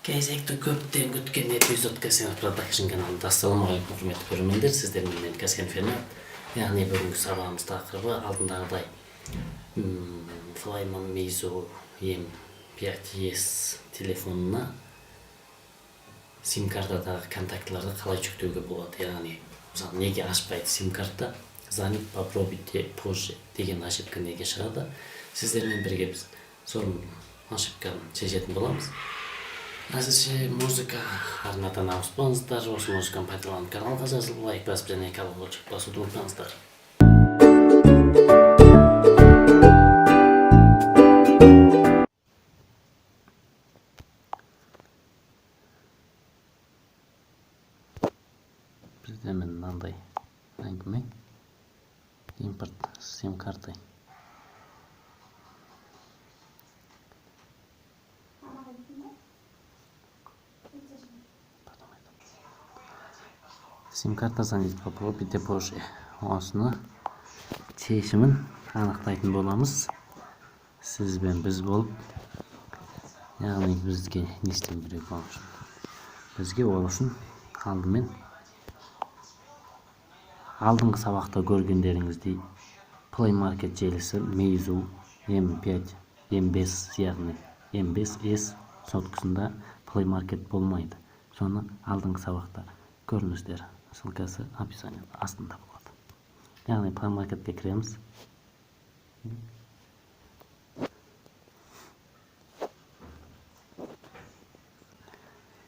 Кезекті көптен күткен эпизод Касенов Продакшн каналында. Ассалаумағалейкум, құрметті көрермендер, сіздермен мен Касен Фернат. Яғни бүгінгі сабағымыз тақырыбы алдындағыдай Flyman Meizu M5S телефонына сим-картадағы контактыларды қалай жүктеуге болады. Яғни мысалы неге ашпайды сим-карта, звонить попробуйте позже деген ошибка неге шығады. Сіздермен бірге біз соның ошибканы шешетін боламыз. Әзірше музыка арнадан ауыспаңыздар, осы музыканы пайдаланып каналға жазылып лайк басып және колокольчик басуды ұмытпаңыздар. Бізде мынандай әңгіме импорт сим-картой. Сим-карта звонить попробуйте позже. Осыны шешімін анықтайтын боламыз. Сіз бен біз болып, яғни бізге не істеу керек ол үшін. Бізге ол үшін алдымен алдыңғы сабақта көргендеріңіздей Play Market желісі Meizu M5, M5 яғни M5S соткасында Play Market болмайды. Соны алдыңғы сабақта көріңіздер. Ссылкасы описаниеда астында болады. Яғни Play Marketке кіреміз.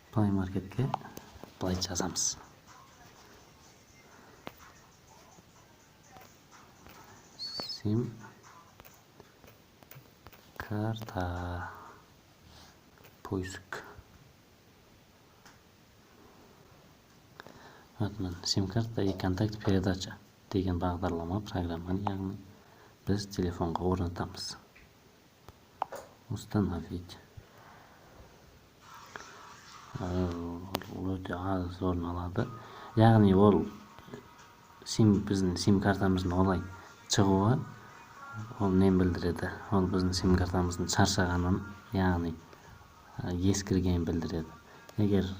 Play Marketке былай жазамыз. Сим карта поиск. Сим-карта и контакт передача деген бағдарлама программаны, яғни біз телефонға орнатамыз. Установить. Өте аз орын алады. Яғни ол біздің сим-картамыздың олай шығуы, ол нені білдіреді? Ол біздің сим-картамыздың шаршағанын, яғни ескіргенін білдіреді. Егер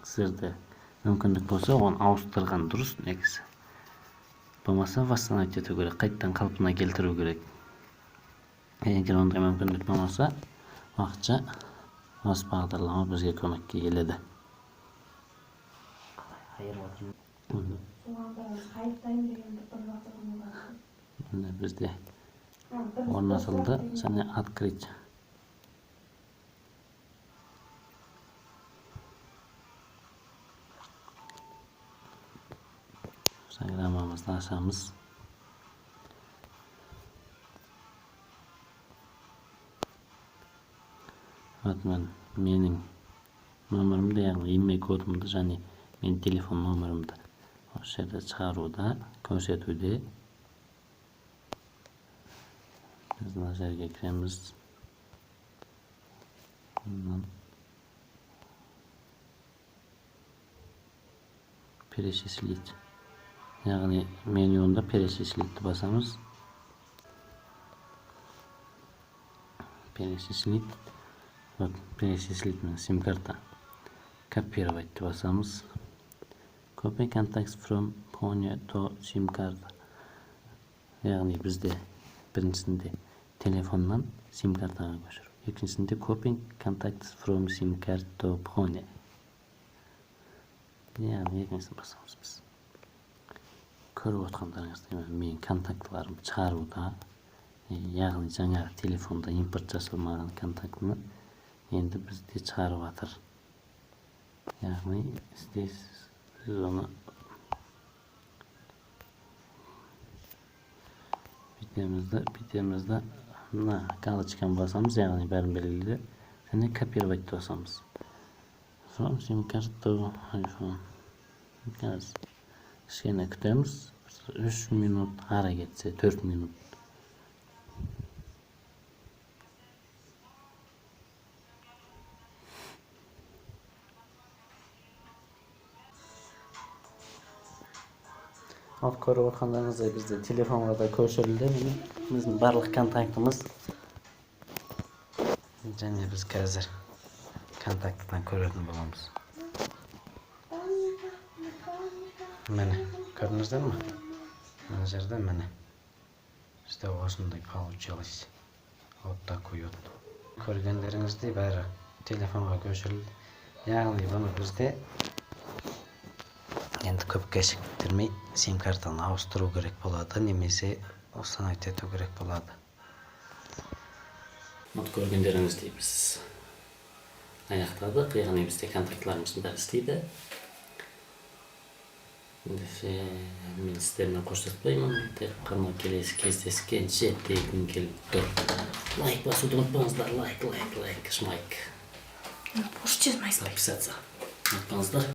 сіздерде мүмкіндік болса, оны ауыстырған дұрыс негізі. Болмаса восстановить ету керек, қайттан қалпына келтіру керек. Егер ондай мүмкіндік болмаса, уақытша осы бағдарлама бізге көмекке келеді. Бізде орнатылды, және открыть. Программамызды ашамыз. Менің номерімді, яғни имей кодымды және мен телефон номерімді осы жерде шығаруда, көрсетуде. Біз мына жерге кіреміз. Перечислить. Яғни менюнда перечислить басамыз. Перечислить. Вот, перечислить на сим-карта. Копировать басамыз. Copy contacts from phone to SIM-card. Яғни бізде біріншісінде телефоннан сим-картаға көшіру. Екіншісінде copy contacts from SIM-card to phone. Яғни екіншісін басамыз біз. Көріп отқандарыңызда мен контактыларым шығаруда, яғни жаңа телефонда импорт жасалмаған контактыны енді бізде шығарып жатыр. Яғни здесь біз оны битемізді мына галочканы басамыз, яғни бәрін белгіледі, және копировать басамыз. From SIM-card to iPhone. Қазір кішкене күтеміз. 3 минут, ара кетсе 4 минут. От көріп отқандарыңыздай бізде телефонға да көшірілді. Біздің барлық контактымыз. Және біз қазір контактыдан көретін боламыз. Міне, көрдіңіздер ме? Мына жерде міне. Бізде осындай получилось. Вот такой вот. Көргендеріңіздей бәрі телефонға көшірілді. Яғни бұны бізде енді көп кешіктірмей сим картаны ауыстыру керек болады, немесе установить ету керек болады. Вот көргендеріңіздей біз аяқтадық. Яғни бізде контактларымыздың бәрі істейді. Мен сіздермен қоштаспаймын. Тек қана келесі кездескенше дегім келіп тұр. Лайк басуды ұмытпаңыздар. Лайк, шмайк. Пушчиз майспай. Подписаться. Ұмытпаңыздар.